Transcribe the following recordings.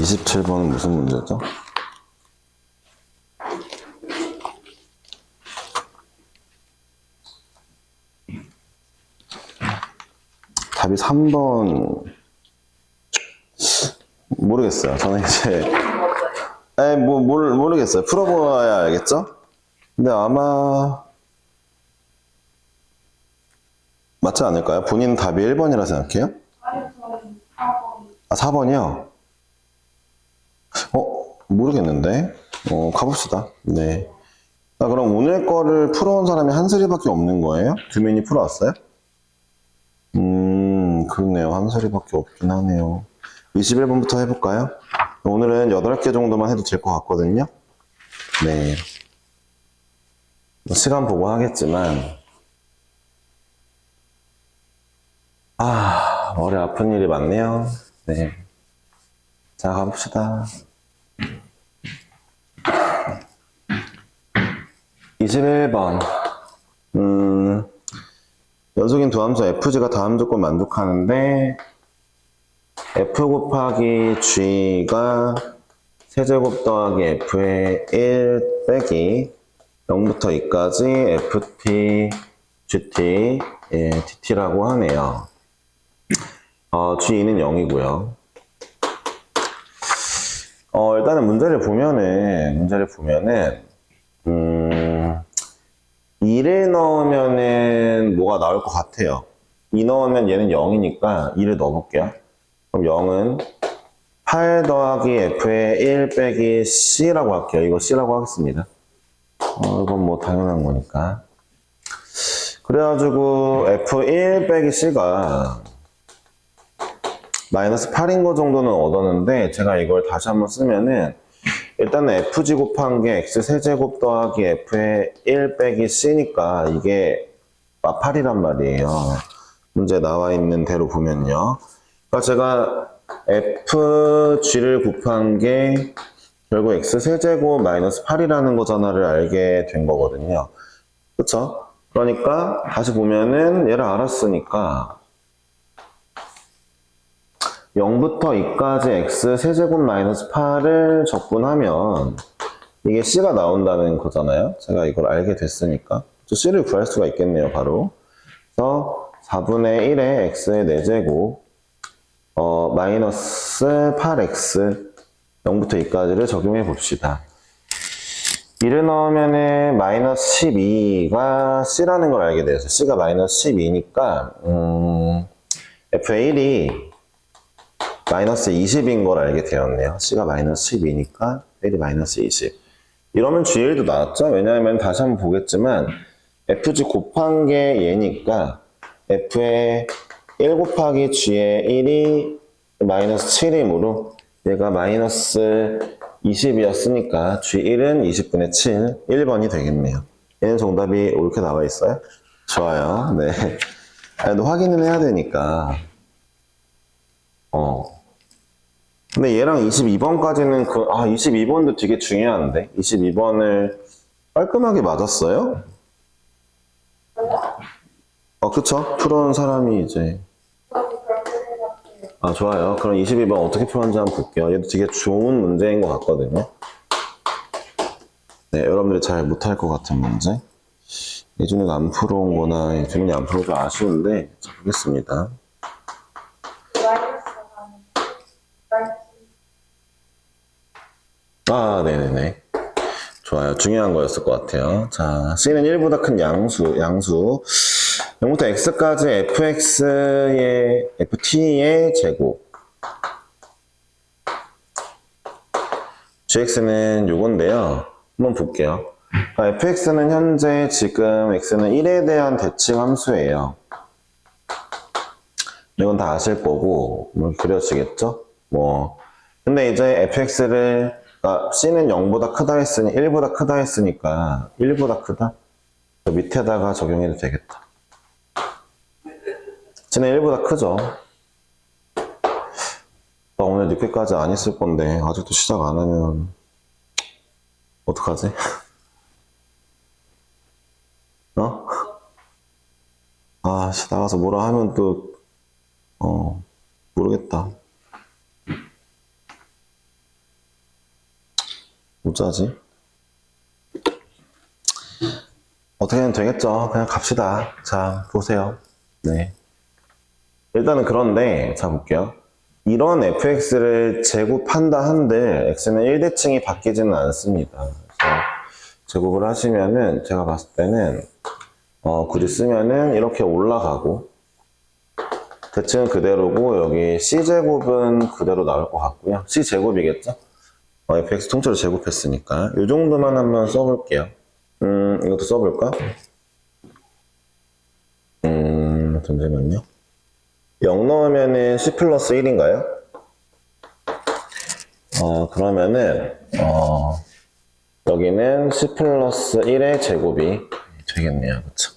27번은 무슨 문제죠? 답이 3번 모르겠어요. 저는 이제 모르겠어요. 풀어봐야 알겠죠? 근데 아마 맞지 않을까요? 본인 답이 1번이라 생각해요? 아니, 저는 4번. 아, 4번이요? 모르겠는데. 가봅시다. 네. 아, 그럼 오늘 거를 풀어온 사람이 한슬이밖에 없는 거예요? 규민이 풀어왔어요? 그렇네요. 한슬이밖에 없긴 하네요. 21번부터 해볼까요? 오늘은 8개 정도만 해도 될 것 같거든요. 네. 시간 보고 하겠지만, 머리 아픈 일이 많네요. 네. 자, 가봅시다. 21번. 연속인 두 함수 fg가 다음 조건 만족하는데, f 곱하기 g가 세제곱 더하기 f의 1 빼기 0부터 2까지 ft, gt, dt라고 하네요. g는 0이고요. 일단은 문제를 보면은 2를 넣으면은 뭐가 나올 것 같아요. 2 넣으면 얘는 0이니까 2를 넣어볼게요. 그럼 0은 8 더하기 f의 1 빼기 c라고 할게요. 이거 c라고 하겠습니다. 이건 뭐 당연한 거니까. 그래가지고 f1 빼기 c가 마이너스 8인 거 정도는 얻었는데, 제가 이걸 다시 한번 쓰면은 일단은 fg 곱한 게 x 세제곱 더하기 f의 1 빼기 c니까 이게 8이란 말이에요. 문제에 나와 있는 대로 보면요. 그러니까 제가 fg를 곱한 게 결국 x 세제곱 마이너스 8이라는 거잖아를 알게 된 거거든요. 그쵸? 그러니까 다시 보면은 얘를 알았으니까 0부터 2까지 x 세제곱 마이너스 8을 적분하면 이게 c가 나온다는 거잖아요. 제가 이걸 알게 됐으니까 c를 구할 수가 있겠네요. 바로. 그래서 4분의 1의 x의 4제곱 마이너스 8x 0부터 2까지를 적용해 봅시다. 1을 넣으면은 마이너스 12가 c라는 걸 알게 돼서 c가 마이너스 12니까 f의 1이 마이너스 20인 걸 알게 되었네요. c가 마이너스 12니까 1이 마이너스 20. 이러면 g1도 나왔죠? 왜냐하면 다시 한번 보겠지만 fg 곱한 게 얘니까 f의 1 곱하기 g의 1이 마이너스 7이므로 얘가 마이너스 20이었으니까 g1은 20분의 7, 1번이 되겠네요. 얘는 정답이 옳게 나와 있어요? 좋아요. 네. 그래도 확인을 해야 되니까. 근데 얘랑 22번까지는 22번도 되게 중요한데 22번을 깔끔하게 맞았어요? 그쵸? 풀어온 사람이 이제 좋아요. 그럼 22번 어떻게 풀었는지 한번 볼게요. 얘도 되게 좋은 문제인 것 같거든요. 네, 여러분들이 잘 못할 것 같은 문제. 예준이가 안 풀어온 거나 예준이 안 풀어도 아쉬운데 자, 보겠습니다. 네네네. 좋아요. 중요한 거였을 것 같아요. 자, C는 1보다 큰 양수. 0부터 X까지 FT의 제곱. GX는 요건데요. 한번 볼게요. FX는 현재 지금 X는 1에 대한 대칭 함수예요. 이건 다 아실 거고, 그려지겠죠? 근데 이제 FX를 C는 0보다 크다 했으니 1보다 크다 했으니까 1보다 크다? 저 밑에다가 적용해도 되겠다. C는 1보다 크죠? 나 오늘 늦게까지 안 있을 건데 아직도 시작 안 하면 어떡하지? 나가서 뭐라 하면 또 모르겠다. 어쩌지? 어떻게든 되겠죠. 그냥 갑시다. 자, 보세요. 네. 일단은 그런데, 자, 볼게요. 이런 fx를 제곱한다 한들 x는 1대칭이 바뀌지는 않습니다. 그래서 제곱을 하시면은 제가 봤을 때는 굳이 쓰면은 이렇게 올라가고 대칭은 그대로고 여기 c제곱은 그대로 나올 것 같고요. c제곱이겠죠? fx 통째로 제곱했으니까 이 정도만 한번 써볼게요. 이것도 써볼까? 잠시만요. 0 넣으면은 c 플러스 1인가요? 그러면은 여기는 c 플러스 1의 제곱이 되겠네요. 그쵸?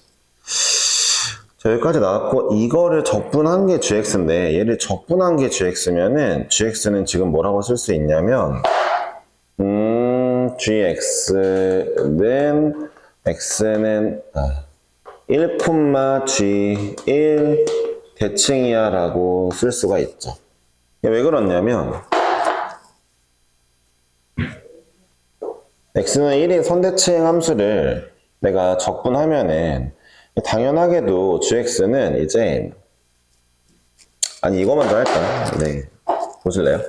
자, 여기까지 나왔고 이거를 적분한 게 gx인데 얘를 적분한 게 gx면은 gx는 지금 뭐라고 쓸 수 있냐면 gx는 x는 1,g1 대칭이야 라고 쓸 수가 있죠. 왜 그러냐면 x는 1인 선대칭 함수를 내가 적분하면은 당연하게도 gx는 이제 이거 먼저 할까? 네, 보실래요?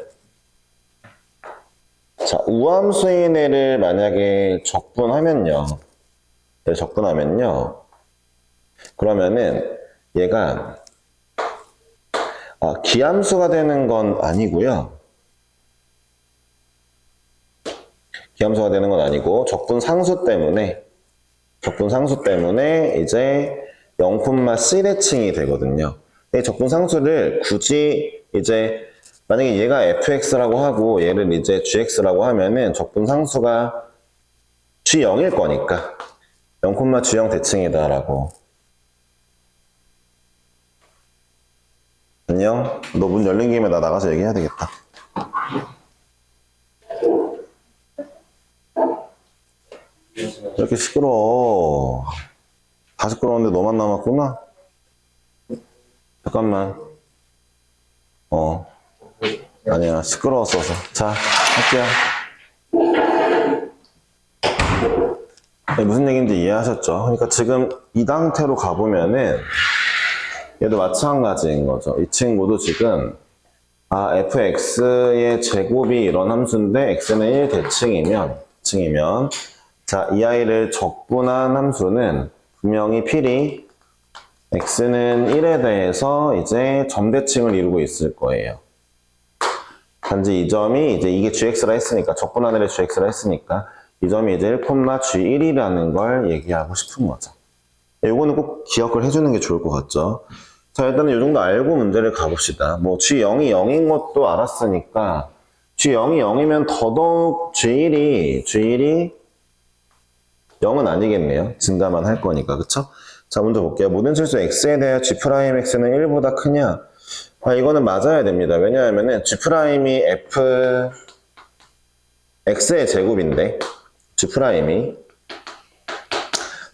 자, 우함수인 애를 만약에 적분하면요. 그러면은 얘가 기함수가 되는 건 아니고요. 기함수가 되는 건 아니고 적분상수 때문에 이제 0,c대칭이 되거든요. 이 적분상수를 굳이 이제 만약에 얘가 fx라고 하고 얘를 이제 gx라고 하면은 적분상수가 g0일 거니까 0,g0 대칭이다라고. 안녕? 너 문 열린 김에 나 나가서 얘기해야 되겠다. 이렇게 시끄러워. 다 시끄러운데 너만 남았구나? 잠깐만. 아니야. 시끄러웠어서. 자, 할게요. 네, 무슨 얘기인지 이해하셨죠? 그러니까 지금 이 상태로 가보면은 얘도 마찬가지인 거죠. 이 친구도 지금 fx의 제곱이 이런 함수인데 x는 1 대칭이면 자, 이 아이를 적분한 함수는 분명히 필히 x는 1에 대해서 이제 점대칭을 이루고 있을 거예요. 단지 이 점이 이제 이게 gx라 했으니까 적분한 애를 gx라 했으니까 이 점이 이제 1,g1이라는 걸 얘기하고 싶은 거죠. 이거는 꼭 기억을 해주는 게 좋을 것 같죠. 자, 일단은 이 정도 알고 문제를 가봅시다. 뭐 g0이 0인 것도 알았으니까 g0이 0이면 더더욱 g1이 0은 아니겠네요. 증가만 할 거니까. 그쵸? 자, 먼저 볼게요. 모든 실수 x에 대하여 g'x는 1보다 크냐? 이거는 맞아야 됩니다. 왜냐하면은 g'이 x의 제곱인데 g'이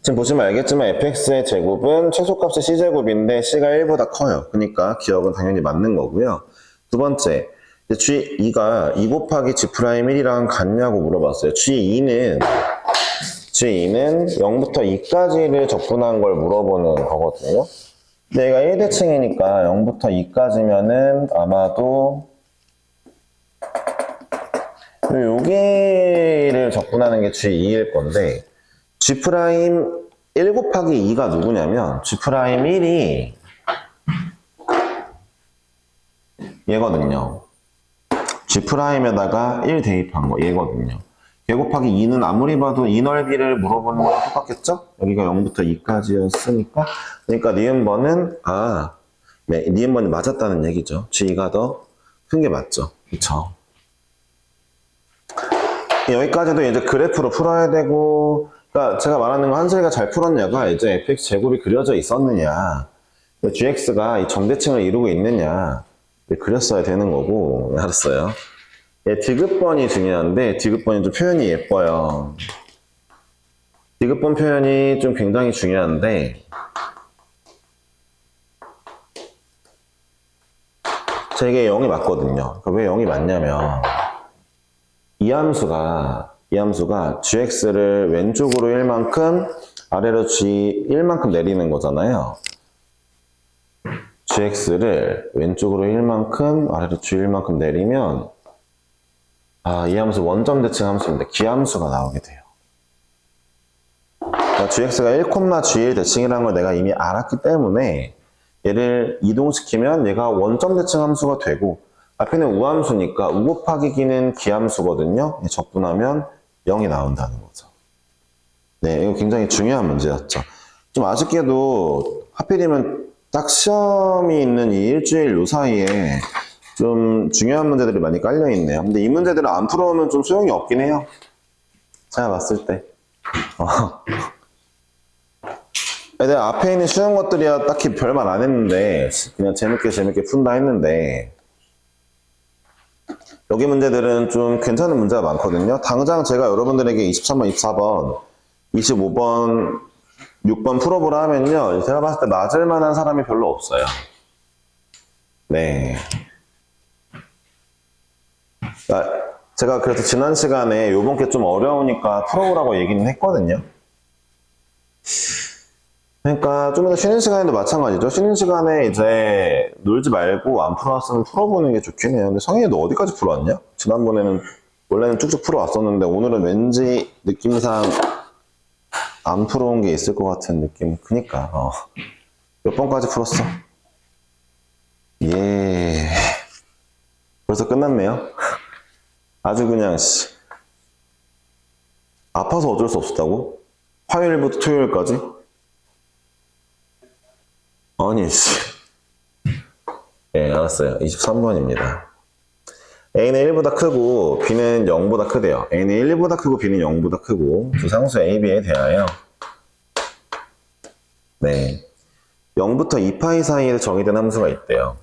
지금 보시면 알겠지만 fx의 제곱은 최소값의 c제곱인데 c가 1보다 커요. 그러니까 기억은 당연히 맞는 거고요. 두 번째, g2가 2 곱하기 g'1이랑 같냐고 물어봤어요. g2는 0부터 2까지를 적분한 걸 물어보는 거거든요. 근데 얘가 1대칭이니까 0부터 2까지면은 아마도 여기를 적분하는 게 g2일 건데 g'1 곱하기 2가 누구냐면 g'1이 얘거든요. g'에다가 1 대입한 거 얘거든요. 얘 곱하기 2는 아무리 봐도 이 넓이를 물어보는 거랑 똑같겠죠? 여기가 0부터 2까지였으니까 그러니까 니은번은 네, 니은번이 맞았다는 얘기죠. g가 더 큰 게 맞죠. 그쵸? 여기까지도 이제 그래프로 풀어야 되고 그러니까 제가 말하는 거 한솔이가 잘 풀었냐가 이제 fx 제곱이 그려져 있었느냐 gx가 이 점대칭을 이루고 있느냐 그렸어야 되는 거고. 알았어요. 디귿번이 중요한데 디귿번이 좀 표현이 예뻐요. 디귿번 표현이 좀 굉장히 중요한데 자, 이게 0이 맞거든요. 그러니까 왜 0이 맞냐면 이 함수가 이 함수가 gx를 왼쪽으로 1만큼 아래로 g 1만큼 내리는 거잖아요. gx를 왼쪽으로 1만큼 아래로 g 1만큼 내리면 이 함수 원점 대칭 함수인데 기함수가 나오게 돼요. 그러니까 gx가 1,g1 대칭이라는 걸 내가 이미 알았기 때문에 얘를 이동시키면 얘가 원점 대칭 함수가 되고 앞에는 우함수니까 우 곱하기 기는 기함수거든요. 적분하면 0이 나온다는 거죠. 네, 이거 굉장히 중요한 문제였죠. 좀 아쉽게도 하필이면 딱 시험이 있는 이 일주일 요 사이에 좀 중요한 문제들이 많이 깔려 있네요. 근데 이 문제들을 안 풀어오면 좀 소용이 없긴 해요. 제가 봤을 때. 내가 앞에 있는 쉬운 것들이야 딱히 별말 안 했는데 그냥 재밌게 푼다 했는데 여기 문제들은 좀 괜찮은 문제가 많거든요. 당장 제가 여러분들에게 23번, 24번, 25번, 6번 풀어보라 하면요. 제가 봤을 때 맞을 만한 사람이 별로 없어요. 네. 제가 그래서 지난 시간에 요번 게 좀 어려우니까 풀어보라고 얘기는 했거든요. 그러니까 좀 더 쉬는 시간에도 마찬가지죠. 쉬는 시간에 이제 놀지 말고 안 풀어왔으면 풀어보는 게 좋긴 해요. 근데 성현이 너 어디까지 풀어왔냐? 지난번에는 원래는 쭉쭉 풀어왔었는데 오늘은 왠지 느낌상 안 풀어온 게 있을 것 같은 느낌. 그니까 몇 번까지 풀었어? 예. 벌써 끝났네요. 아주 그냥 아파서 어쩔 수 없었다고? 화요일부터 토요일까지? 아니 네, 알았어요. 23번입니다. A는 1보다 크고 B는 0보다 크대요. A는 1보다 크고 B는 0보다 크고 두 상수 A, B에 대하여 네, 0부터 2파이 사이에 정의된 함수가 있대요.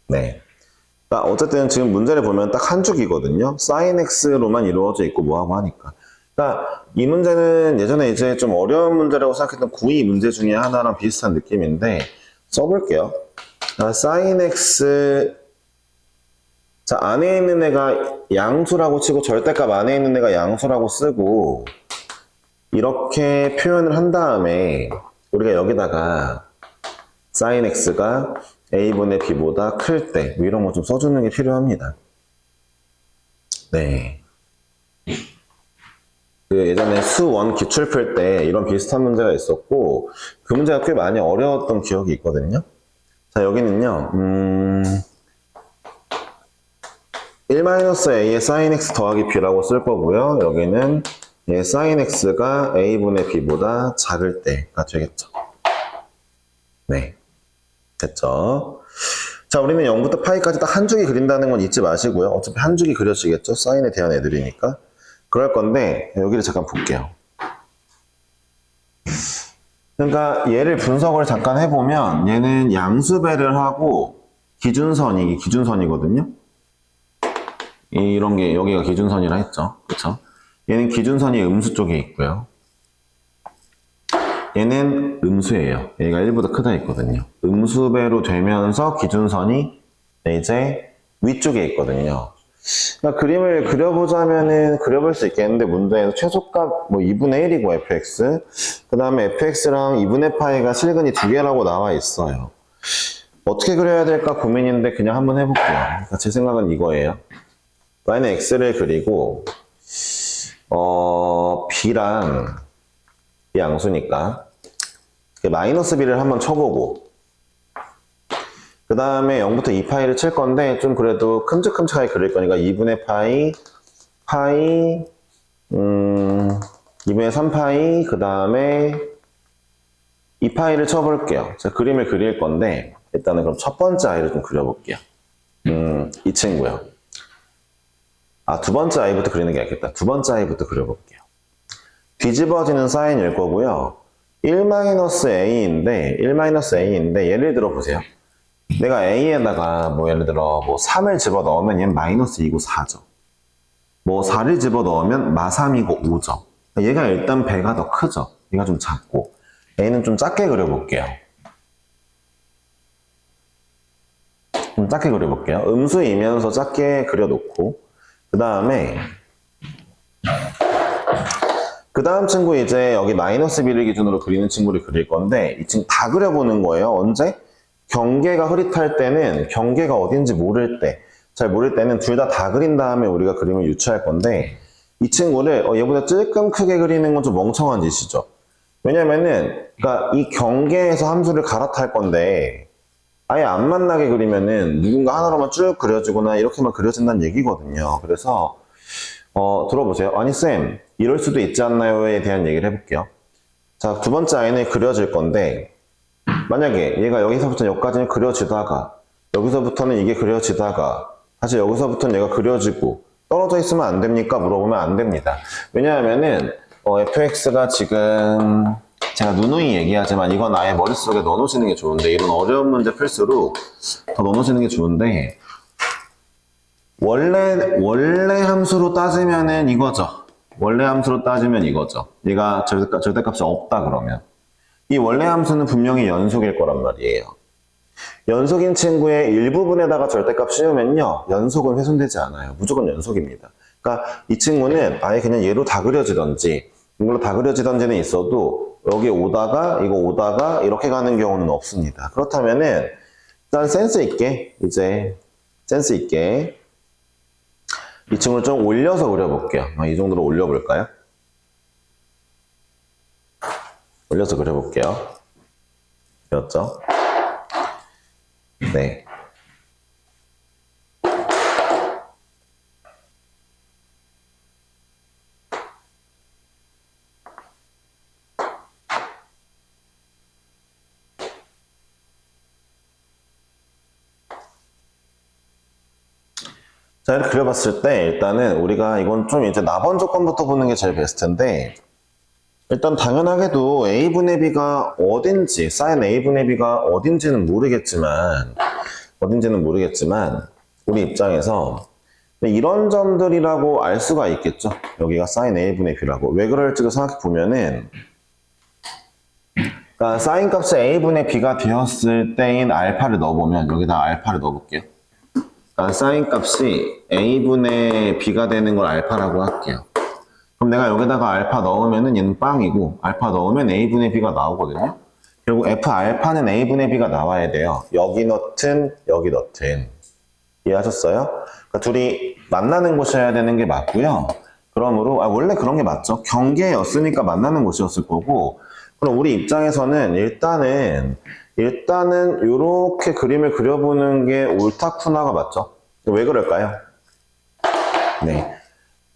네. 그러니까 어쨌든 지금 문제를 보면 딱 한 줄이거든요. sin x로만 이루어져 있고 뭐하고 하니까. 그러니까 이 문제는 예전에 이제 좀 어려운 문제라고 생각했던 구2 문제 중에 하나랑 비슷한 느낌인데 써볼게요. sin x 자 안에 있는 애가 양수라고 치고 절대값 안에 있는 애가 양수라고 쓰고 이렇게 표현을 한 다음에 우리가 여기다가 sin x가 a분의 b보다 클 때 뭐 이런 거 좀 써주는 게 필요합니다. 네. 그 예전에 수1 기출 풀 때 이런 비슷한 문제가 있었고 그 문제가 꽤 많이 어려웠던 기억이 있거든요. 자 여기는요 1-a의 sin x 더하기 b라고 쓸 거고요. 여기는 sin x가 a분의 b보다 작을 때가 되겠죠. 네, 됐죠. 자 우리는 0부터 파이까지 딱 한 줄기 그린다는 건 잊지 마시고요. 어차피 한 줄기 그려지겠죠. 사인에 대한 애들이니까. 그럴 건데 여기를 잠깐 볼게요. 그러니까 얘를 분석을 잠깐 해보면 얘는 양수배를 하고 기준선이 기준선이거든요. 이런 게 여기가 기준선이라 했죠. 그쵸? 얘는 기준선이 음수 쪽에 있고요. 얘는 음수예요. 얘가 1보다 크다 했거든요. 음수배로 되면서 기준선이 이제 위쪽에 있거든요. 그러니까 그림을 그려보자면은 그려볼 수 있겠는데 문제에서 최소값 뭐 2분의 1이고 fx 그 다음에 fx랑 2분의 파이가 실근이 두 개라고 나와 있어요. 어떻게 그려야 될까 고민인데 그냥 한번 해볼게요. 그러니까 제 생각은 이거예요. y는 x를 그리고 b랑 이 양수니까 마이너스 b를 한번 쳐보고 그 다음에 0부터 2파이를 칠 건데 좀 그래도 큼직큼직하게 그릴 거니까 2분의 파이 2분의 3파이 그 다음에 2파이를 쳐볼게요. 제가 그림을 그릴 건데 일단은 그럼 첫 번째 아이를 좀 그려볼게요. 이 친구요. 두 번째 아이부터 그리는 게 낫겠다. 두 번째 아이부터 그려볼게요. 뒤집어지는 사인일 거고요. 1-a인데 예를 들어 보세요. 내가 a에다가 뭐 예를 들어 뭐 3을 집어넣으면 얘는 마이너스 2고 4죠. 뭐 4를 집어넣으면 마3이고 5죠. 얘가 일단 배가 더 크죠. 얘가 좀 작고 a는 좀 작게 그려볼게요. 좀 작게 그려볼게요. 음수이면서 작게 그려놓고 그 다음 친구 이제 여기 마이너스 b를 기준으로 그리는 친구를 그릴 건데 이 친구 다 그려보는 거예요. 언제? 경계가 흐릿할 때는 경계가 어딘지 모를 때, 잘 모를 때는 둘 다 그린 다음에 우리가 그림을 유추할 건데 이 친구를 얘보다 조금 크게 그리는 건 좀 멍청한 짓이죠. 왜냐면은 그러니까 이 경계에서 함수를 갈아탈 건데 아예 안 만나게 그리면은 누군가 하나로만 쭉 그려지거나 이렇게만 그려진다는 얘기거든요. 그래서 들어보세요. 아니 쌤 이럴 수도 있지 않나요에 대한 얘기를 해볼게요. 자, 두 번째 아이는 그려질 건데 만약에 얘가 여기서부터 여기까지는 그려지다가 여기서부터는 이게 그려지다가 사실 여기서부터는 얘가 그려지고 떨어져 있으면 안 됩니까? 물어보면 안 됩니다. 왜냐하면은 fx가 지금 제가 누누이 얘기하지만 이건 아예 머릿속에 넣어놓으시는 게 좋은데 이런 어려운 문제 풀수록 더 넣어놓으시는 게 좋은데 원래 함수로 따지면은 이거죠. 원래 함수로 따지면 이거죠. 얘가 절대값이 없다 그러면 이 원래 함수는 분명히 연속일 거란 말이에요. 연속인 친구의 일부분에다가 절대값 씌우면요 연속은 훼손되지 않아요. 무조건 연속입니다. 그러니까 이 친구는 아예 그냥 얘로 다 그려지던지 이걸로 다 그려지던지는 있어도 여기 오다가 이거 오다가 이렇게 가는 경우는 없습니다. 그렇다면은 일단 센스 있게 이 친구를 좀 올려서 그려볼게요. 이 정도로 올려볼까요? 올려서 그려볼게요. 되었죠? 네. 자, 이렇게 그려봤을 때 일단은 우리가 이건 좀 이제 나번 조건부터 보는 게 제일 베스트인데 일단 당연하게도 a분의 b가 어딘지 sin a분의 b가 어딘지는 모르겠지만 우리 입장에서 이런 점들이라고 알 수가 있겠죠. 여기가 sin a분의 b라고. 왜 그럴지도 생각해 보면은 그러니까 sin 값이 a분의 b가 되었을 때인 알파를 넣어보면 여기다 알파를 넣어볼게요. 그러니까 sin 값이 a분의 b가 되는 걸 알파라고 할게요. 그럼 내가 여기다가 알파 넣으면은 얘는 빵이고 알파 넣으면 a분의 b가 나오거든요. 결국 f 알파는 a분의 b가 나와야 돼요. 여기 넣든 여기 넣든. 이해하셨어요? 그러니까 둘이 만나는 곳이어야 되는 게 맞고요. 그러므로 원래 그런 게 맞죠. 경계였으니까 만나는 곳이었을 거고 그럼 우리 입장에서는 일단은 이렇게 그림을 그려보는 게 옳다쿠나가 맞죠? 왜 그럴까요? 네.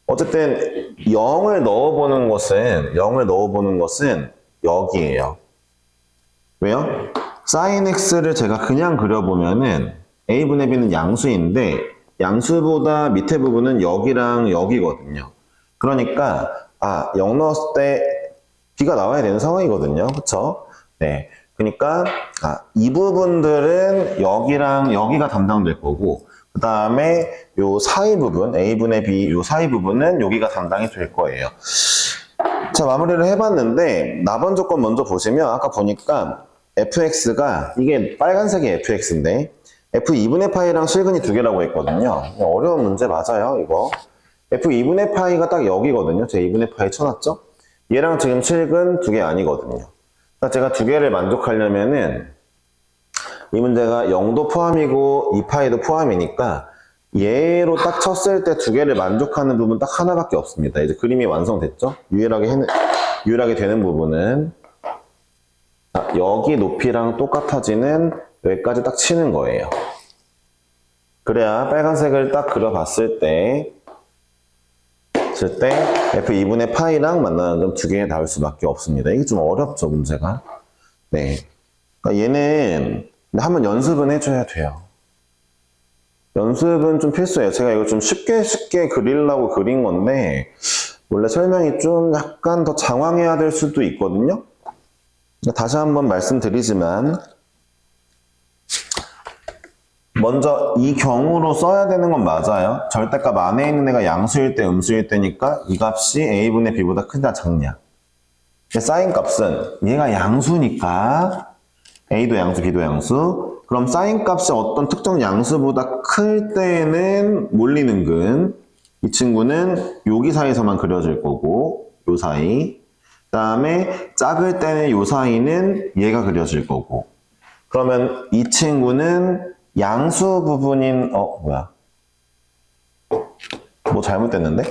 어쨌든 0을 넣어보는 것은 여기에요. 왜요? sin x를 제가 그냥 그려보면은 a분의 b는 양수인데 양수보다 밑에 부분은 여기랑 여기거든요. 그러니까 0 넣었을 때 b가 나와야 되는 상황이거든요. 그쵸? 네. 그러니까 이 부분들은 여기랑 여기가 담당될 거고 그 다음에 요 사이 부분 a분의 b 요 사이 부분은 여기가 담당이 될 거예요. 자, 마무리를 해봤는데 나번 조건 먼저 보시면 아까 보니까 fx가 이게 빨간색이 fx인데 f2분의 파이랑 실근이 두 개라고 했거든요. 어려운 문제 맞아요 이거. f2분의 파이가 딱 여기거든요. 제가 2분의 파이 쳐놨죠? 얘랑 지금 실근 두 개 아니거든요. 그러니까 제가 두 개를 만족하려면은 이 문제가 0도 포함이고 2파이도 포함이니까 얘로 딱 쳤을 때 두 개를 만족하는 부분 딱 하나밖에 없습니다. 이제 그림이 완성됐죠? 유일하게 되는 부분은 여기 높이랑 똑같아지는 여기까지 딱 치는 거예요. 그래야 빨간색을 딱 그려봤을 때 f2분의 파이랑 만나는 점 두 개 나올 수밖에 없습니다. 이게 좀 어렵죠, 문제가. 네. 그러니까 얘는 한번 연습은 해줘야 돼요. 연습은 좀 필수예요. 제가 이거 좀 쉽게 그리려고 그린 건데 원래 설명이 좀 약간 더 장황해야 될 수도 있거든요. 다시 한번 말씀드리지만 먼저 이 경우로 써야 되는 건 맞아요. 절대값 안에 있는 애가 양수일 때 음수일 때니까 이 값이 a분의 b보다 크냐 작냐. sin 값은 얘가 양수니까 A도 양수, B도 양수. 그럼 사인 값이 어떤 특정 양수보다 클 때는 몰리는 근. 이 친구는 여기 사이에서만 그려질 거고, 요 사이. 그 다음에 작을 때는 요 사이는 얘가 그려질 거고. 그러면 이 친구는 양수 부분인, 뭐야. 뭐 잘못됐는데?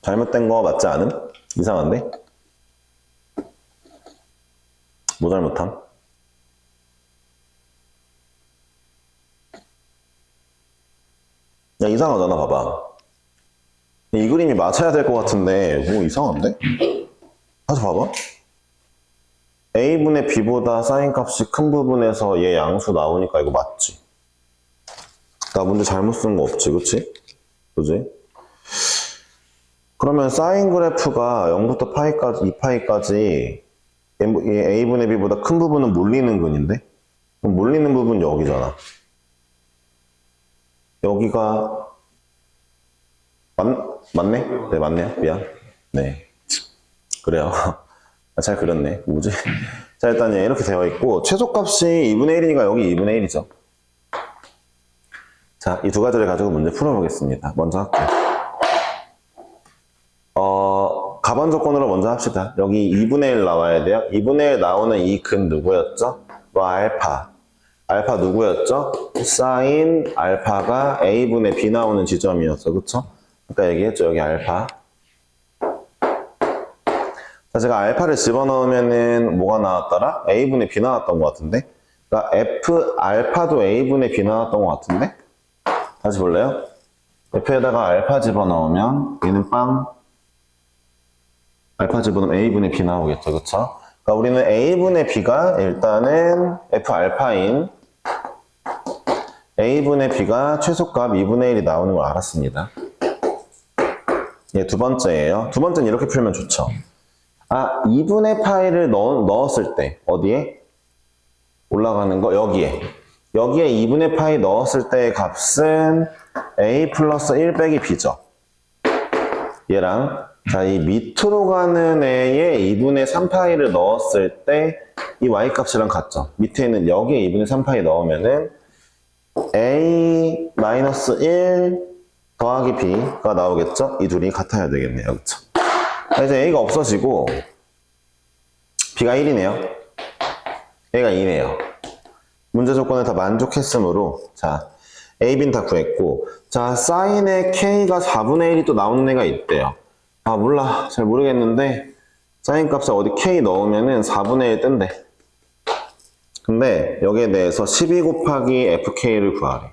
잘못된 거 맞지 않음? 이상한데? 뭐 잘못함? 야, 이상하잖아, 봐봐. 이 그림이 맞아야 될 것 같은데, 뭐 이상한데? 다시 봐봐. A분의 B보다 사인 값이 큰 부분에서 얘 양수 나오니까 이거 맞지? 나 문제 잘못 쓴 거 없지, 그치? 그지? 그러면 사인 그래프가 0부터 파이까지, 2파이까지 A분의 B보다 큰 부분은 몰리는 근인데? 그럼 몰리는 부분 여기잖아. 여기가 맞네? 네, 맞네요. 미안. 네. 그래요. 잘 그렸네. 뭐지? 자, 일단 이렇게 되어 있고, 최소값이 2분의 1이니까 여기 2분의 1이죠. 자, 이 두 가지를 가지고 문제 풀어보겠습니다. 먼저 할게요. 가반 조건으로 먼저 합시다. 여기 2분의 1 나와야 돼요. 2분의 1 나오는 이 근 누구였죠? 알파. 알파 누구였죠? 사인 알파가 A분의 B 나오는 지점이었어. 그쵸? 아까 얘기했죠. 여기 알파. 자, 제가 알파를 집어넣으면은 뭐가 나왔더라? A분의 B 나왔던 것 같은데? 그러니까 F 알파도 A분의 B 나왔던 것 같은데? 다시 볼래요? F에다가 알파 집어넣으면 얘는 빵. 알파 집어넣으면 A분의 B 나오겠죠. 그쵸? 그러니까 우리는 A분의 B가 일단은 F 알파인 A분의 B가 최소값 2분의 1이 나오는 걸 알았습니다. 예, 두 번째예요. 두 번째는 이렇게 풀면 좋죠. 2분의 파이를 넣었을 때 어디에? 올라가는 거 여기에 2분의 파이 넣었을 때의 값은 A 플러스 1 빼기 B죠. 얘랑 자, 이 밑으로 가는 애에 2분의 3파이를 넣었을 때 이 Y값이랑 같죠. 밑에 있는 여기에 2분의 3파이 넣으면은 A 마이너스 1 더하기 B가 나오겠죠? 이 둘이 같아야 되겠네요. 그쵸? 이제 A가 없어지고 B가 1이네요. A가 2네요. 문제 조건을 다 만족했으므로 자, A, B는 다 구했고 자, 사인의 K가 4분의 1이 또 나오는 애가 있대요. 몰라. 잘 모르겠는데 사인 값에 어디 K 넣으면은 4분의 1 뜬대. 근데 여기에 대해서 12 곱하기 FK를 구하래.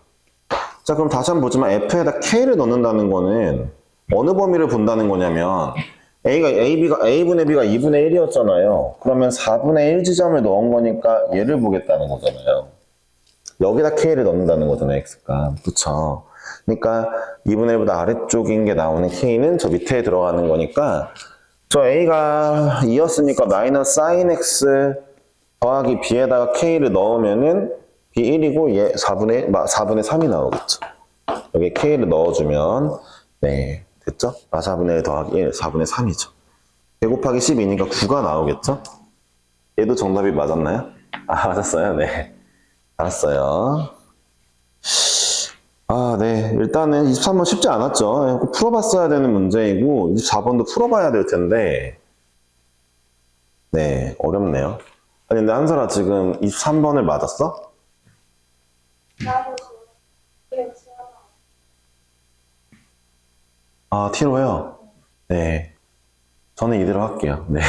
자, 그럼 다시 한번 보지만 F에다 K를 넣는다는 거는 어느 범위를 본다는 거냐면 A분의 B가 2분의 1이었잖아요. 그러면 4분의 1 지점을 넣은 거니까 얘를 보겠다는 거잖아요. 여기다 K를 넣는다는 거잖아요, X가. 그쵸? 그러니까 2분의 1보다 아래쪽인 게 나오는 K는 저 밑에 들어가는 거니까 저 A가 2였으니까 마이너스 sin X 더하기 B에다가 K를 넣으면은 B 1이고 얘 4분의 3이 나오겠죠. 여기 K를 넣어주면 네, 됐죠? 4분의 1 더하기 1, 4분의 3이죠. 100 곱하기 12니까 9가 나오겠죠? 얘도 정답이 맞았나요? 맞았어요. 네. 알았어요. 네. 일단은 23번 쉽지 않았죠. 꼭 풀어봤어야 되는 문제이고 24번도 풀어봐야 될 텐데 네, 어렵네요. 아니 근데 한솔아 지금 23번을 맞았어? 나도 그게 T로요? 네. 저는 이대로 할게요. 네.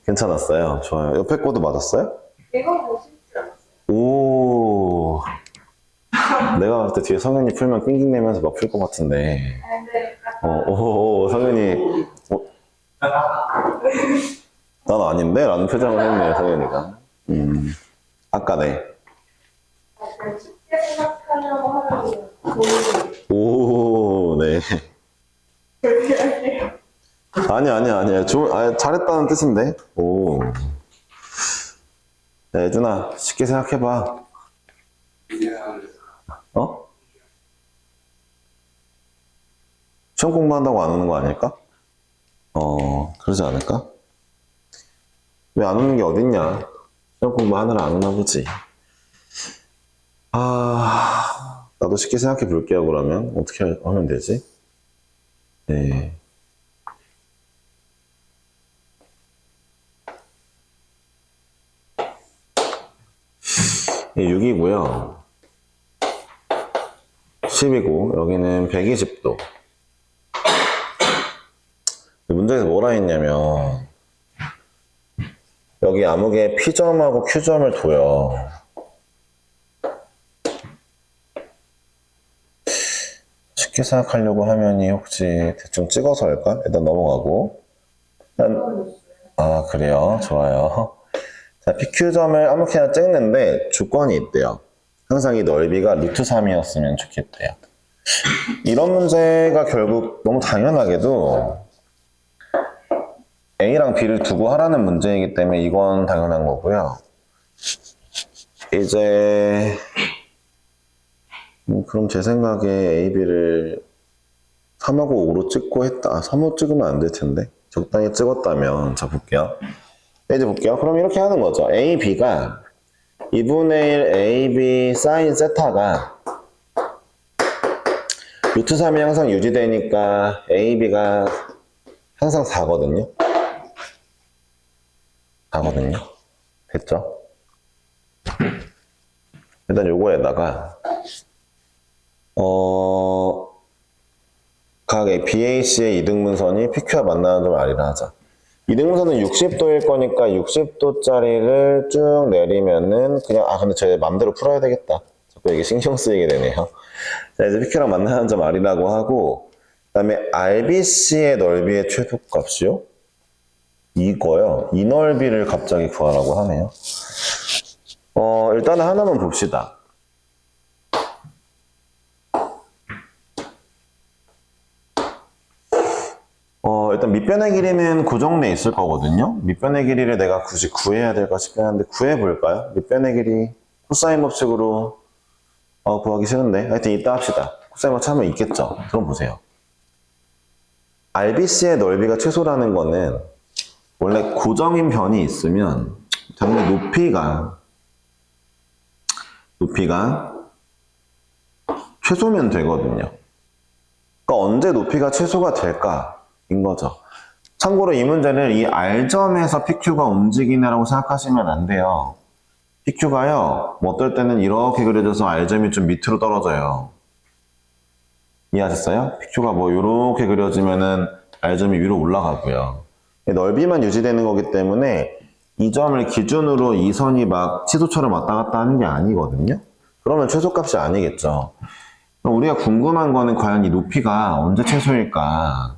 괜찮았어요. 좋아요. 옆에 거도 맞았어요? 내가 뭐 쉽지 않았어. 오. 내가 봤을 때 뒤에 성현이 풀면 낑낑대면서 막 풀 것 같은데. 근데 성현이. 난 아닌데? 라는 표정을 했네요, 성현이가. 아까네. 약간 쉽게 생각하려고 하는 고민이 오, 네. 그렇게 할게요. 아니야. 잘했다는 뜻인데? 오. 야, 예준아, 쉽게 생각해봐. 시험 공부한다고 안 오는 거 아닐까? 그러지 않을까? 왜 안 오는 게 어딨냐? 시험 공부하느라 안 오나 보지. 나도 쉽게 생각해 볼게요, 그러면. 어떻게 하면 되지? 네. 예, 6이고요. 10이고, 여기는 120도. 문제에서 뭐라 했냐면, 여기 암흑에 P점하고 Q점을 둬요. 쉽게 생각하려고 하면이 혹시 대충 찍어서 할까? 일단 넘어가고. 그래요. 좋아요. 자, PQ점을 아무렇게나 찍는데 주권이 있대요. 항상 이 넓이가 루트 3이었으면 좋겠대요. 이런 문제가 결국 너무 당연하게도 A랑 B를 두고 하라는 문제이기 때문에 이건 당연한 거고요. 이제 그럼 제 생각에 A, B를 3하고 5로 찍고 했다. 3호 찍으면 안 될 텐데. 적당히 찍었다면. 자, 볼게요. 이제 볼게요. 그럼 이렇게 하는 거죠. A, B가 2분의 1 A, B 사인 세타가 루트 3이 항상 유지되니까 A, B가 항상 4거든요. 4거든요. 됐죠? 일단 요거에다가 각 BAC의 이등분선이 PQ와 만나는 점을 R이라 하자. 이등분선은 60도일 거니까 60도짜리를 쭉 내리면은 그냥 근데 제 맘대로 풀어야 되겠다. 자꾸 이게 신경 쓰이게 되네요. 자, 이제 PQ랑 만나는 점 R이라고 하고, 그 다음에 RBC의 넓이의 최소값이요? 이거요. 이 넓이를 갑자기 구하라고 하네요. 일단은 하나만 봅시다. 일단 밑변의 길이는 고정돼 있을 거거든요. 밑변의 길이를 내가 굳이 구해야 될까 싶긴 한데 구해볼까요? 밑변의 길이 코사인 법칙으로 구하기 싫은데 하여튼 이따 합시다. 코사인 법칙 하면 있겠죠. 그럼 보세요. RBC의 넓이가 최소라는 거는 원래 고정인 변이 있으면 당연히 높이가 최소면 되거든요. 그러니까 언제 높이가 최소가 될까? 인 거죠. 참고로 이 문제를 이 R점에서 PQ가 움직이네라고 생각하시면 안 돼요. PQ가요, 뭐 어떨 때는 이렇게 그려져서 R점이 좀 밑으로 떨어져요. 이해하셨어요? PQ가 뭐 이렇게 그려지면은 R점이 위로 올라가고요. 넓이만 유지되는 거기 때문에 이 점을 기준으로 이 선이 막 치도처럼 왔다 갔다 하는 게 아니거든요. 그러면 최소값이 아니겠죠. 그럼 우리가 궁금한 거는 과연 이 높이가 언제 최소일까?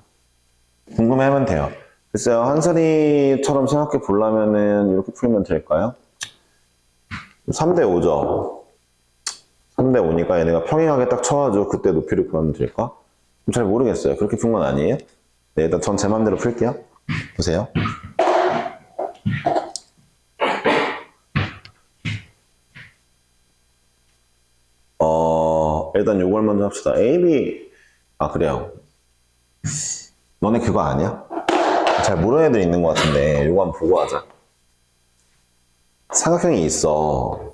궁금해하면 돼요. 글쎄요, 한슬이처럼 생각해 보려면은 이렇게 풀면 될까요? 3대 5죠. 3대 5니까 얘네가 평행하게 딱 쳐가지고 그때 높이를 구하면 될까? 잘 모르겠어요. 그렇게 푼 건 아니에요? 네, 일단 전 제 맘대로 풀게요. 보세요. 일단 요걸 먼저 합시다. AB, 그래요. 너네 그거 아니야? 잘 모르는 애들 있는 것 같은데 요거 한번 보고 하자. 삼각형이 있어.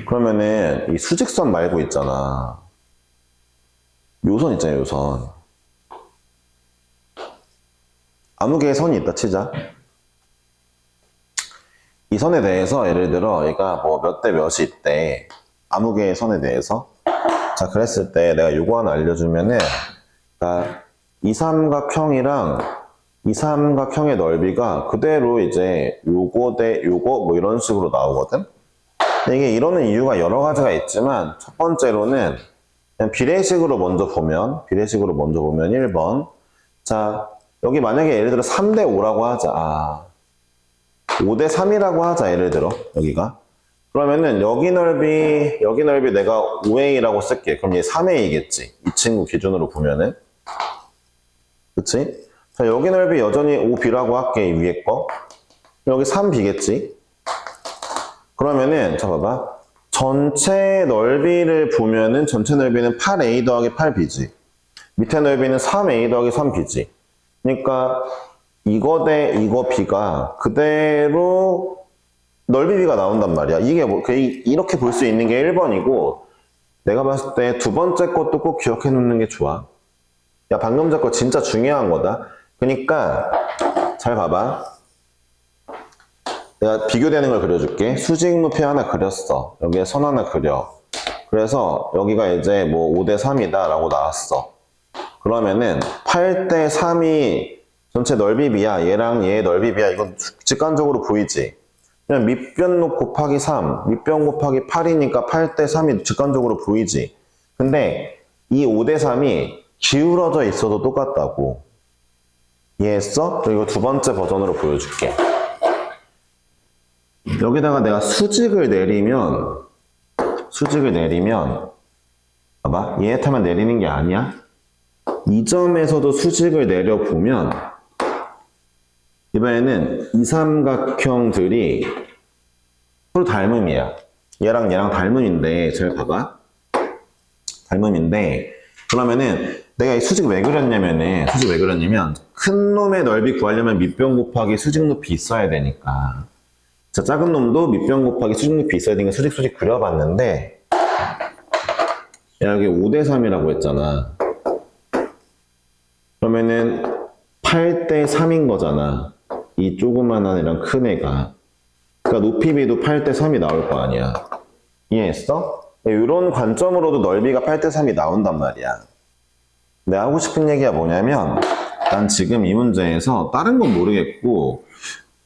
그러면은 이 수직선 말고 있잖아. 요선 있잖아요, 요선. 암흑의 선이 있다 치자. 이 선에 대해서 예를 들어 얘가 뭐 몇 대 몇이 있대. 암흑의 선에 대해서. 자, 그랬을 때 내가 요거 하나 알려주면은, 그러니까 이 삼각형이랑 이 삼각형의 넓이가 그대로 이제 요거 대 요거 뭐 이런 식으로 나오거든. 근데 이게 이러는 이유가 여러 가지가 있지만 첫 번째로는 그냥 비례식으로 먼저 보면 1번. 자, 여기 만약에 예를 들어 3대 5라고 하자. 5대 3이라고 하자, 예를 들어 여기가. 그러면은 여기 넓이 내가 5A라고 쓸게. 그럼 얘 3A겠지. 이 친구 기준으로 보면은. 그치? 자, 여기 넓이 여전히 5B라고 할게, 이 위에 거. 여기 3B겠지? 그러면은, 자, 봐봐. 전체 넓이를 보면은, 전체 넓이는 8A 더하기 8B지. 밑에 넓이는 3A 더하기 3B지. 그러니까, 이거 대 이거 B가 그대로 넓이 B가 나온단 말이야. 이게 뭐, 이렇게 볼 수 있는 게 1번이고, 내가 봤을 때 두 번째 것도 꼭 기억해 놓는 게 좋아. 야, 방금 전 거 진짜 중요한 거다. 그러니까, 잘 봐봐. 내가 비교되는 걸 그려줄게. 수직무표 하나 그렸어. 여기에 선 하나 그려. 그래서 여기가 이제 뭐 5대 3이다 라고 나왔어. 그러면은 8대 3이 전체 넓이 B야. 얘랑 얘의 넓이 B야. 이건 직관적으로 보이지? 그냥 밑변 곱하기 3, 밑변 곱하기 8이니까 8대 3이 직관적으로 보이지? 근데 이 5대 3이 기울어져 있어도 똑같다고. 이해했어? 그리고 두 번째 버전으로 보여줄게. 여기다가 내가 수직을 내리면 봐봐. 얘 타면 내리는 게 아니야. 이 점에서도 수직을 내려보면 이번에는 이 삼각형들이 서로 닮음이야. 얘랑 얘랑 닮음인데 잘 봐봐. 닮음인데 그러면은 내가 이 수직 왜 그렸냐면 큰 놈의 넓이 구하려면 밑변 곱하기 수직 높이 있어야 되니까. 자, 작은 놈도 밑변 곱하기 수직 높이 있어야 되니까 수직 그려봤는데 여기 5대 3이라고 했잖아. 그러면은 8대 3인 거잖아. 이 조그만한 애랑 큰 애가. 그러니까 높이 비도 8대 3이 나올 거 아니야. 이해했어? 이런 관점으로도 넓이가 8대 3이 나온단 말이야. 내가 하고 싶은 얘기가 뭐냐면 난 지금 이 문제에서 다른 건 모르겠고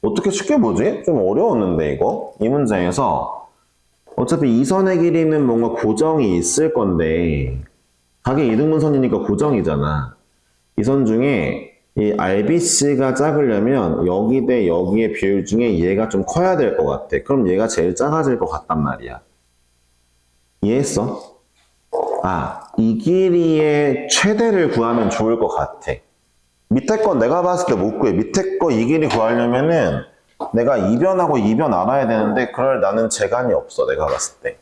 어떻게 쉽게 보지? 좀 어려웠는데 이거? 이 문제에서 어차피 이 선의 길이는 뭔가 고정이 있을 건데 각의 이등분선이니까 고정이잖아. 이 선 중에 이 RBC가 작으려면 여기 대 여기의 비율 중에 얘가 좀 커야 될 것 같아. 그럼 얘가 제일 작아질 것 같단 말이야. 이해했어? 아, 이 길이의 최대를 구하면 좋을 것 같아. 밑에 건 내가 봤을 때 못 구해. 밑에 거 이 길이 구하려면은 내가 이변하고 이변 알아야 되는데 그럴 나는 재간이 없어. 내가 봤을 때.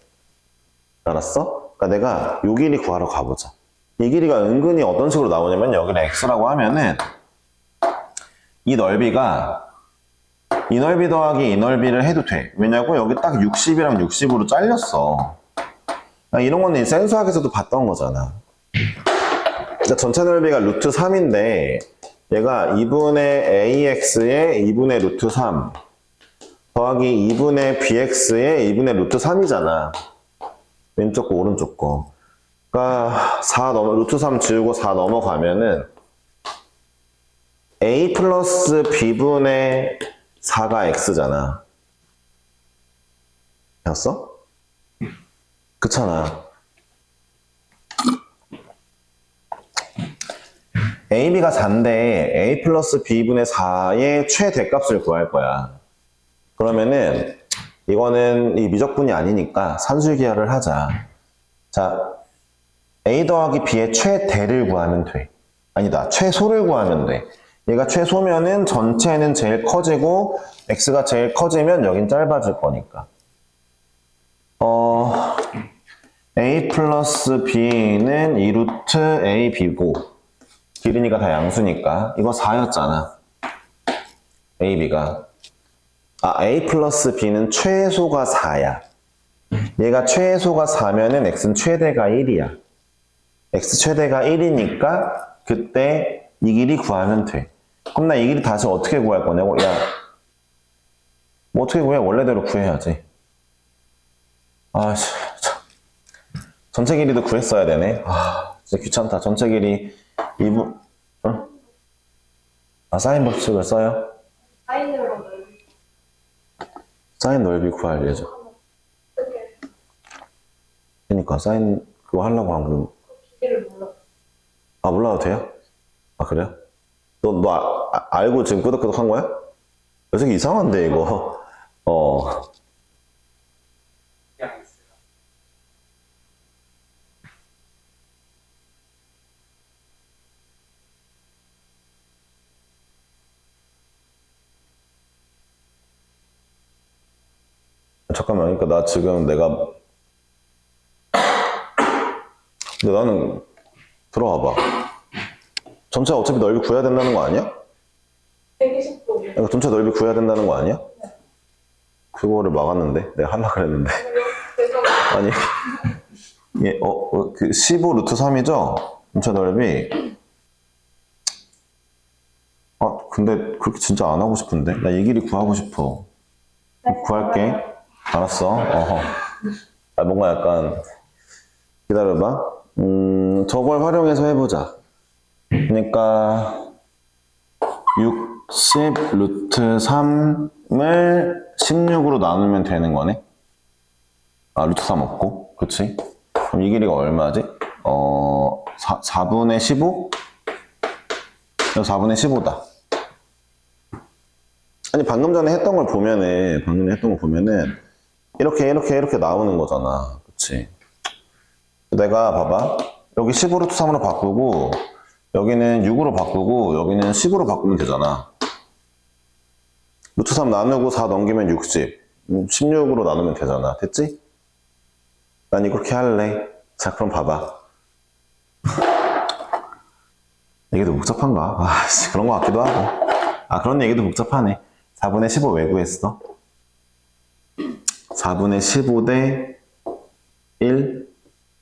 알았어? 그러니까 내가 요 길이 구하러 가보자. 이 길이가 은근히 어떤 식으로 나오냐면 여기를 x라고 하면은 이 넓이가 이 넓이 더하기 이 넓이를 해도 돼. 왜냐고 여기 딱 60이랑 60으로 잘렸어. 이런 거는 생수학에서도 봤던 거잖아. 그러니까 전체 넓이가 루트 3인데 얘가 2분의 AX의 2분의 루트 3 더하기 2분의 BX의 2분의 루트 3이잖아. 왼쪽 거 오른쪽 거. 그러니까 루트 3 지우고 4 넘어가면은 A 플러스 B분의 4가 X잖아. 됐어? 그렇잖아. AB가 4인데 A 플러스 B분의 4의 최대값을 구할 거야. 그러면은 이거는 이 미적분이 아니니까 산술기하를 하자. 자, A 더하기 B의 최대를 구하면 돼. 아니다, 최소를 구하면 돼. 얘가 최소면은 전체는 제일 커지고 X가 제일 커지면 여긴 짧아질 거니까. A 플러스 B는 2루트 A, B고 길이니까 다 양수니까 이거 4였잖아. A, B가. A 플러스 B는 최소가 4야. 얘가 최소가 4면은 X는 최대가 1이야. X 최대가 1이니까 그때 이 길이 구하면 돼. 그럼 나 이 길이 다시 어떻게 구할 거냐고? 야, 뭐 어떻게 구해? 원래대로 구해야지. 아씨, 전체 길이도 구했어야 되네. 진짜 귀찮다. 전체 길이 2분, 응? 사인 법칙을 써요? 사인으로 넓이. 사인 넓이 구할 예정. 그러니까 사인 그거 하려고 한 거. 길이를 몰라. 몰라도 돼요? 그래요? 너 알고 지금 끄덕끄덕 한 거야? 녀석이 이상한데 이거. 잠깐만, 그러니까 나 지금 근데 나는 들어와봐. 전체 어차피 넓이 구해야 된다는 거 아니야? 120도. 이거 전체 넓이 구해야 된다는 거 아니야? 그거를 막았는데? 내가 하려고 그랬는데. 아니, 그 15 루트 3이죠? 전체 넓이. 아, 근데 그렇게 진짜 안 하고 싶은데? 나 이 길이 구하고 싶어. 구할게. 알았어. 어허. 아, 뭔가 약간, 기다려봐. 저걸 활용해서 해보자. 그러니까, 60 루트 3을 16으로 나누면 되는 거네? 아, 루트 3 없고? 그치? 그럼 이 길이가 얼마지? 4분의 15? 이거 4분의 15다. 아니, 방금 전에 했던 걸 보면은, 이렇게 나오는 거잖아. 그치? 내가 봐봐. 여기 15 루트 3으로 바꾸고, 여기는 6으로 바꾸고, 여기는 10으로 바꾸면 되잖아. 루트 3 나누고 4 넘기면 60. 16으로 나누면 되잖아. 됐지? 난 이렇게 할래. 자, 그럼 봐봐. 얘기도 복잡한가? 아, 그런 거 같기도 하고. 아, 그런 얘기도 복잡하네. 4분의 15 왜 구했어? 4분의 15 대 1.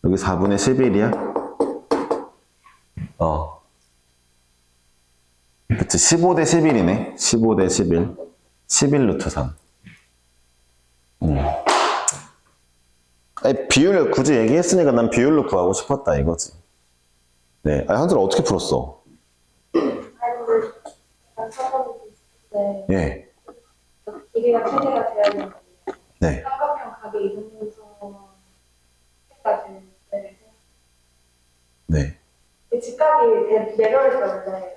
여기 4분의 11이야? 그치, 15 대 11이네. 15 대 11. 11 루트 3. 아니, 비율 굳이 얘기했으니까 난 비율로 구하고 싶었다, 이거지. 네. 아니, 한솔아 어떻게 풀었어? 아이들 사람이 있을 때 예. 길이가 최대가 돼야 되는데 네. 삼각형 각의 이등분선 최대가 될 때. 네. 직각이 내려올 때 원래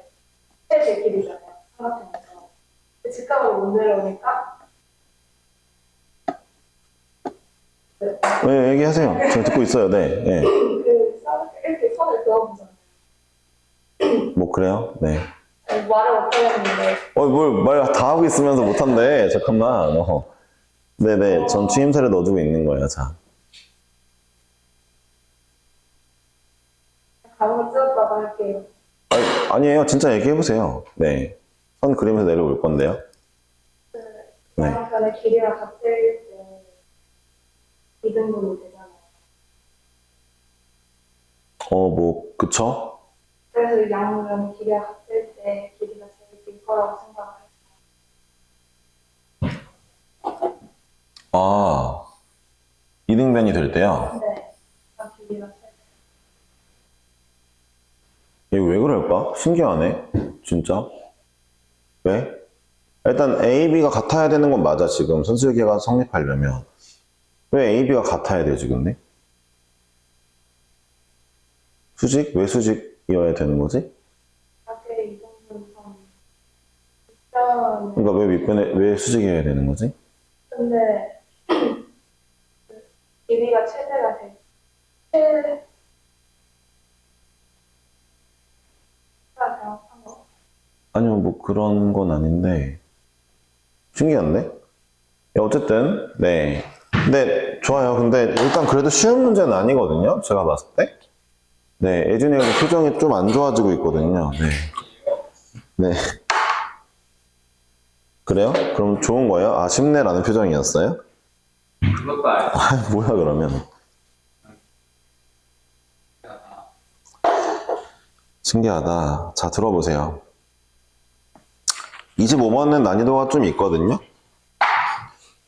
최대 길이잖아요. 삼각형에서. 직각으로 못 내려오니까 네, 얘기하세요. 제가 듣고 있어요. 네. 예. 이렇게 선을 그어보잖아요. 뭐, 그래요? 네. 말을 못하겠는데 뭘 말 다 하고 있으면서 못한대. 잠깐만. 네네. 전 추임새를 넣어주고 있는 거예요. 자. 감을 찢었다고 할게요. 아니에요. 진짜 얘기해보세요. 네. 선 그리면서 내려올 건데요. 네. 양변의 길이가 같을 때 이등분이 되잖아요. 뭐, 그쵸? 그래서 양변의 길이가 같을 때 길이가 제일 길 거라고 생각해요. 아, 이등변이 될 때요? 네. 길이가 제일 이거 왜 그럴까? 신기하네. 진짜. 왜? 일단 A, B가 같아야 되는 건 맞아, 지금. 선수회계가 성립하려면. 왜 A, B가 같아야 되지, 근데? 수직? 왜 수직이어야 되는 거지? 같을 이등분선 있잖아요. 그러니까 왜 윗변에, 왜 수직이어야 되는 거지? 근데 길이가 최대가 될 최대가 정확한 거. 아니요, 뭐 그런 건 아닌데. 신기한데? 어쨌든, 네. 근데, 좋아요. 근데 일단 그래도 쉬운 문제는 아니거든요. 제가 봤을 때. 네, 예준이가 표정이 좀 안 좋아지고 있거든요. 네. 네. 그래요? 그럼 좋은 거예요? 아쉽네라는 표정이었어요? 그것도 알고 아, 뭐야, 그러면. 신기하다. 자, 들어보세요. 25번은 난이도가 좀 있거든요.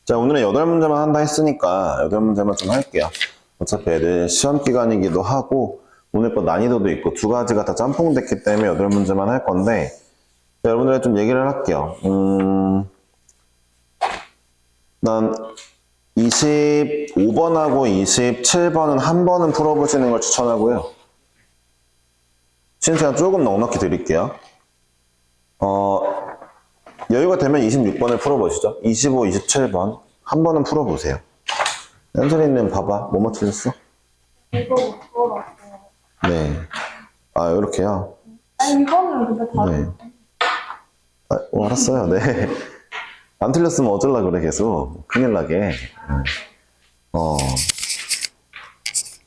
자, 오늘은 8문제만 한다 했으니까 8문제만 좀 할게요. 어차피 애들 시험 기간이기도 하고 오늘 거 난이도도 있고 두 가지가 다 짬뽕됐기 때문에 8문제만 할 건데 자, 여러분들과 좀 얘기를 할게요. 난 25번하고 27번은 한 번은 풀어보시는 걸 추천하고요. 시간 조금 넉넉히 드릴게요. 여유가 되면 26번을 풀어보시죠. 25, 27번 한 번은 풀어보세요. 현철이는 봐봐. 뭐뭐 틀렸어? 이거 못 풀어봤어요. 네. 아, 이렇게요? 아니 이거는 근데 다 네. 아, 알았어요. 네. 안 틀렸으면 어쩌려고 그래, 계속. 큰일 나게.